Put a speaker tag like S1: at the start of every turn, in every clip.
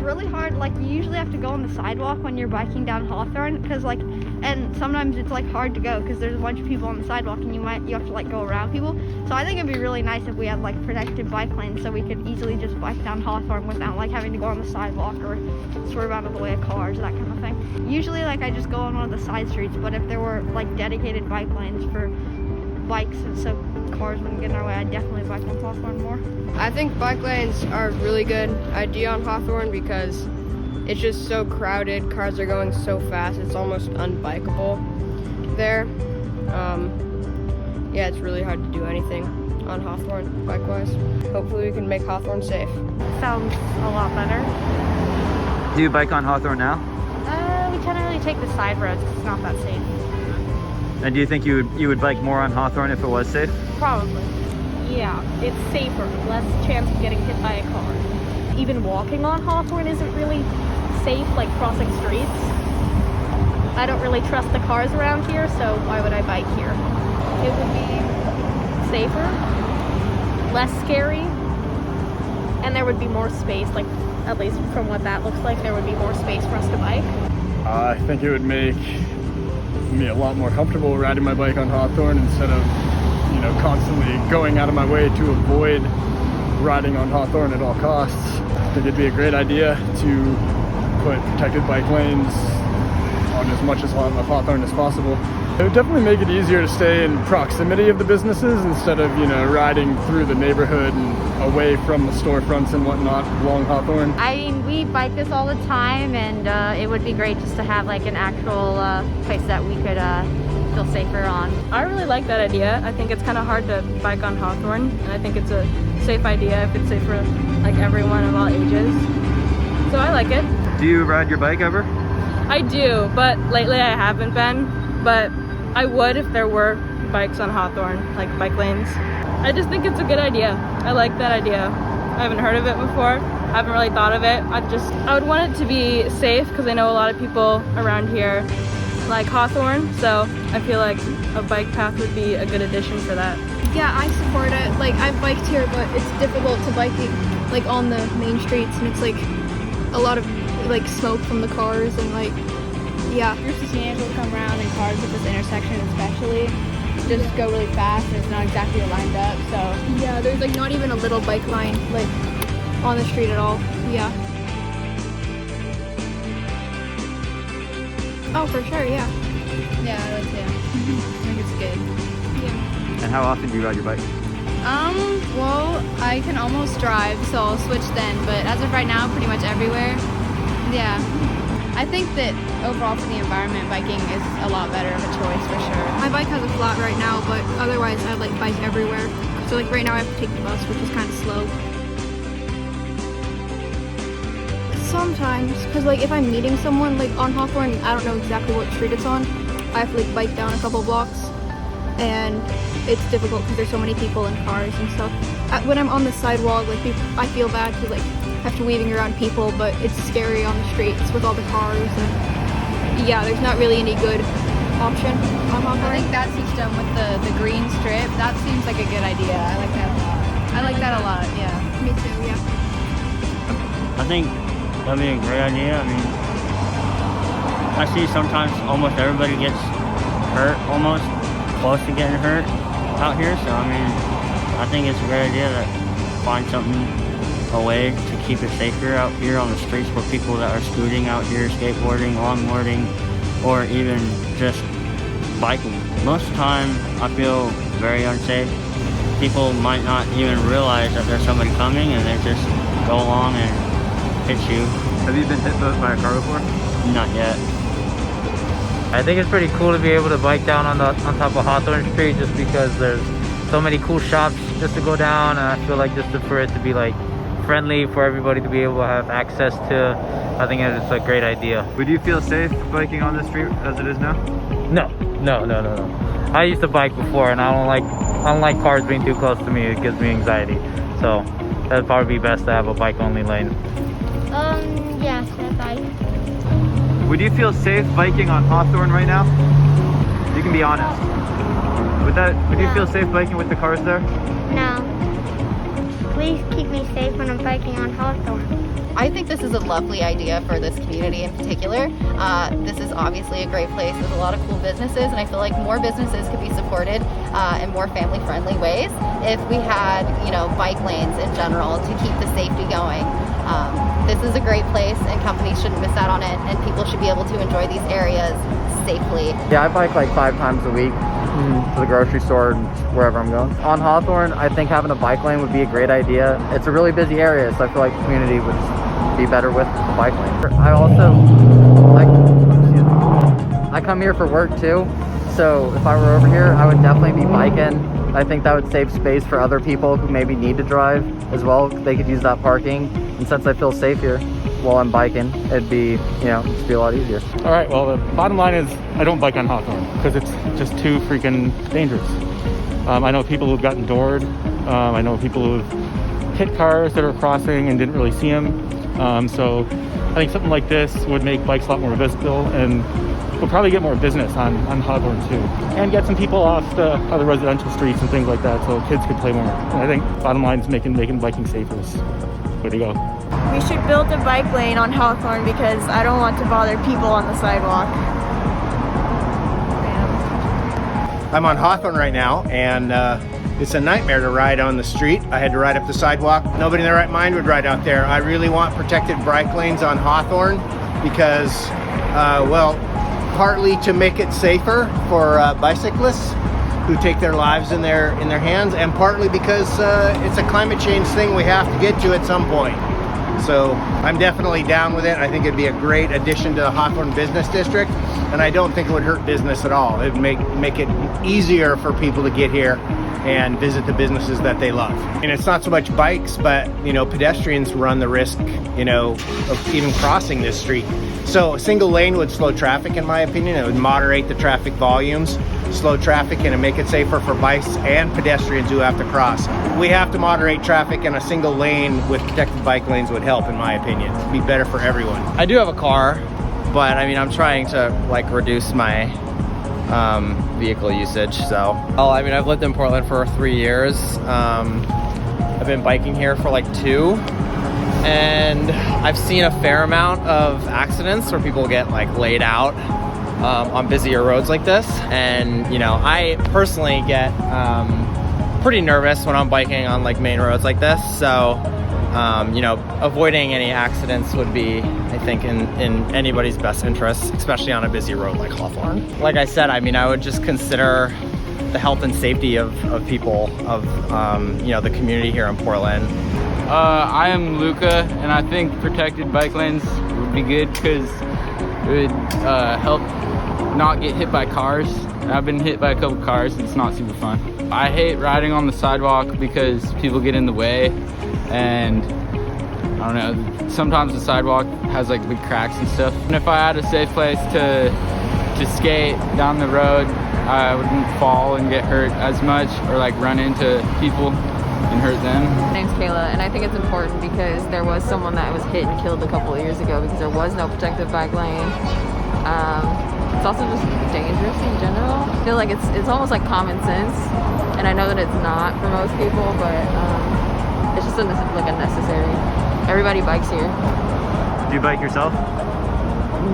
S1: really hard. Like, you usually have to go on the sidewalk when you're biking down Hawthorne, because like, and sometimes it's like hard to go because there's a bunch of people on the sidewalk and you have to like go around people. So I think it'd be really nice if we had like protected bike lanes so we could easily just bike down Hawthorne without like having to go on the sidewalk or swerve out of the way of cars, that kind of thing. Usually like I just go on one of the side streets, but if there were like dedicated bike lanes for bikes and so cars wouldn't get in our way, I'd definitely bike on Hawthorne more.
S2: I think bike lanes are a really good idea on Hawthorne because it's just so crowded. Cars are going so fast, it's almost unbikeable there. Yeah, it's really hard to do anything on Hawthorne bike-wise. Hopefully we can make Hawthorne safe.
S1: Sounds a lot better.
S3: Do you bike on Hawthorne now?
S1: We generally take the side roads because it's not that safe.
S3: And do you think you would bike more on Hawthorne if it was safe?
S1: Probably.
S4: Yeah, it's safer, less chance of getting hit by a car. Even walking on Hawthorne isn't really safe, like crossing streets. I don't really trust the cars around here, so why would I bike here? It would be safer, less scary, and there would be more space, like at least from what that looks like, there would be more space for us to bike.
S5: I think it would make me a lot more comfortable riding my bike on Hawthorne instead of, you know, constantly going out of my way to avoid riding on Hawthorne at all costs. I think it'd be a great idea to put protected bike lanes on as much of Hawthorne as possible. It would definitely make it easier to stay in proximity of the businesses instead of, you know, riding through the neighborhood and away from the storefronts and whatnot along Hawthorne.
S1: I mean, we bike this all the time, and it would be great just to have like an actual place that we could feel safer on.
S4: I really like that idea. I think it's kind of hard to bike on Hawthorne, and I think it's a safe idea if it's safe for like everyone of all ages. So I like it.
S3: Do you ride your bike ever?
S4: I do, but lately I haven't been, but I would if there were bikes on Hawthorne, like bike lanes. I just think it's a good idea. I like that idea. I haven't heard of it before. I haven't really thought of it. I would want it to be safe because I know a lot of people around here like Hawthorne, so I feel like a bike path would be a good addition for that.
S6: Yeah, I support it. Like, I've biked here, but it's difficult to bike like on the main streets, and it's like a lot of like smoke from the cars and like, yeah.
S1: Groups of teenagers will come around, and cars at this intersection especially just go really fast, and it's not exactly lined up, so.
S6: Yeah, there's like not even a little bike line like on the street at all. Yeah. Oh, for sure, yeah.
S1: Yeah, I would too. I think it's good.
S6: Yeah.
S3: And how often do you ride your bike?
S1: Well, I can almost drive, so I'll switch then, but as of right now, pretty much everywhere. Yeah. I think that overall for the environment, biking is a lot better of a choice for sure.
S6: My bike has a flat right now, but otherwise I like bike everywhere. So like right now I have to take the bus, which is kind of slow. Sometimes, because like if I'm meeting someone like on Hawthorne, I don't know exactly what street it's on. I have to like bike down a couple blocks, and it's difficult because there's so many people and cars and stuff. When I'm on the sidewalk, like I feel bad because like have to weaving around people, but it's scary on the streets with all the cars, and yeah, there's not really any good option on Hawthorne.
S1: I think that system with the green strip, that seems like a good idea. I like that a lot. I like that a lot, yeah.
S6: Me too, yeah.
S7: I think that'd be a great idea. I mean, I see sometimes almost everybody gets hurt, almost close to getting hurt out here. So I mean, I think it's a great idea to find something, a way to keep it safer out here on the streets for people that are scooting out here, skateboarding, longboarding, or even just biking. Most of the time, I feel very unsafe. People might not even realize that there's somebody coming, and they just go along and hit you.
S3: Have you been hit by a car before?
S7: Not yet.
S8: I think it's pretty cool to be able to bike down on top of Hawthorne Street, just because there's so many cool shops just to go down, and I feel like just for it to be like friendly for everybody to be able to have access to, I think it's a great idea.
S3: Would you feel safe biking on the street as it is now?
S8: No. I used to bike before, and I don't like cars being too close to me. It gives me anxiety. So that'd probably be best to have a bike only lane.
S1: Yes, I.
S3: Would you feel safe biking on Hawthorne right now? You can be honest. Would you feel safe biking with the cars there?
S9: No. Please keep me safe when I'm biking on Hawthorne. I think this is a lovely idea for this community in particular. This is obviously a great place with a lot of cool businesses, and I feel like more businesses could be supported in more family-friendly ways if we had, you know, bike lanes in general to keep the safety going. This is a great place, and companies shouldn't miss out on it, and people should be able to enjoy these areas safely.
S8: Yeah, I bike like 5 times a week to the grocery store and wherever I'm going. On Hawthorne, I think having a bike lane would be a great idea. It's a really busy area, so I feel like the community would be better with a bike lane. I also, I come here for work too, so if I were over here, I would definitely be biking. I think that would save space for other people who maybe need to drive as well. They could use that parking, and since I feel safe here while I'm biking, it'd be, you know, just be a lot easier.
S10: All right, well, the bottom line is I don't bike on Hawthorne because it's just too freaking dangerous. I know people who've gotten doored. I know people who've hit cars that are crossing and didn't really see them. So I think something like this would make bikes a lot more visible, and we'll probably get more business on Hawthorne too, and get some people off the other residential streets and things like that, so kids could play more. And I think bottom line is making biking safer is way to go.
S11: We should build a bike lane on Hawthorne because I don't want to bother people on the sidewalk.
S12: I'm on Hawthorne right now, and it's a nightmare to ride on the street. I had to ride up the sidewalk. Nobody in their right mind would ride out there. I really want protected bike lanes on Hawthorne because, well, partly to make it safer for bicyclists who take their lives in their hands, and partly because it's a climate change thing we have to get to at some point. So I'm definitely down with it. I think it'd be a great addition to the Hawthorne Business District, and I don't think it would hurt business at all. It'd make it easier for people to get here and visit the businesses that they love. And it's not so much bikes, but, you know, pedestrians run the risk, you know, of even crossing this street. So a single lane would slow traffic, in my opinion. It would moderate the traffic volumes, slow traffic, and make it safer for bikes and pedestrians who have to cross. We have to moderate traffic, and a single lane with protected bike lanes would help, in my opinion. It'd be better for everyone.
S13: I do have a car, but I mean, I'm trying to like reduce my vehicle usage. So, well, I mean, I've lived in Portland for 3 years. I've been biking here for like 2. And I've seen a fair amount of accidents where people get like laid out on busier roads like this. And, you know, I personally get pretty nervous when I'm biking on like main roads like this. So, you know, avoiding any accidents would be, I think, in anybody's best interest, especially on a busy road like Hawthorne. Like I said, I mean, I would just consider the health and safety of people, of, you know, the community here in Portland.
S14: I am Luca, and I think protected bike lanes would be good because it would help not get hit by cars. I've been hit by a couple cars, and it's not super fun. I hate riding on the sidewalk because people get in the way, and I don't know, sometimes the sidewalk has like big cracks and stuff. And if I had a safe place to skate down the road, I wouldn't fall and get hurt as much or like run into people and hurt them.
S15: My name's Kayla, and I think it's important because there was someone that was hit and killed a couple of years ago because there was no protected bike lane. It's also just dangerous in general. I feel like it's almost like common sense, and I know that it's not for most people, but it's just like unnecessary. Everybody bikes here.
S3: Do you bike yourself?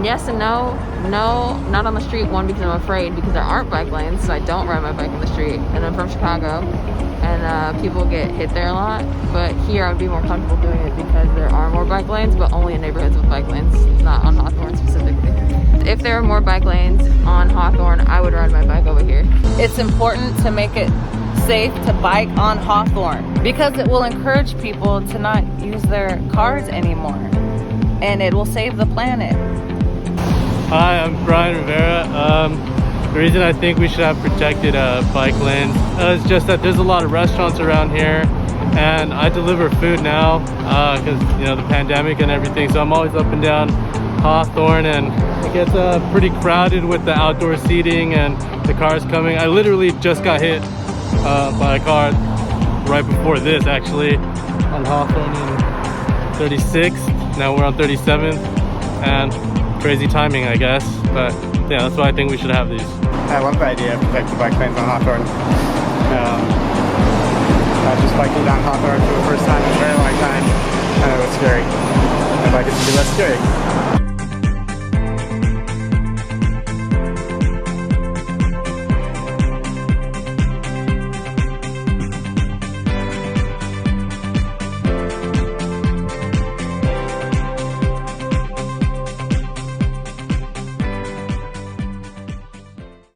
S15: Yes and no. No, not on the street. One, because I'm afraid because there aren't bike lanes, so I don't ride my bike on the street. And I'm from Chicago, and people get hit there a lot. But here I would be more comfortable doing it because there are more bike lanes, but only in neighborhoods with bike lanes, not on Hawthorne specifically. If there were more bike lanes on Hawthorne, I would ride my bike over here.
S16: It's important to make it safe to bike on Hawthorne because it will encourage people to not use their cars anymore, and it will save the planet.
S17: Hi, I'm Brian Rivera. The reason I think we should have protected bike lanes is just that there's a lot of restaurants around here, and I deliver food now because you know the pandemic and everything, so I'm always up and down Hawthorne, and it gets pretty crowded with the outdoor seating and the cars coming. I literally just got hit by a car right before this, actually, on Hawthorne in 36th. Now we're on 37th, and crazy timing, I guess, but yeah, that's why I think we should have these.
S18: I love the idea of protected bike lanes on Hawthorne. Just biking down Hawthorne for the first time in a very long time, and it was scary.
S5: fact, it can be less scary.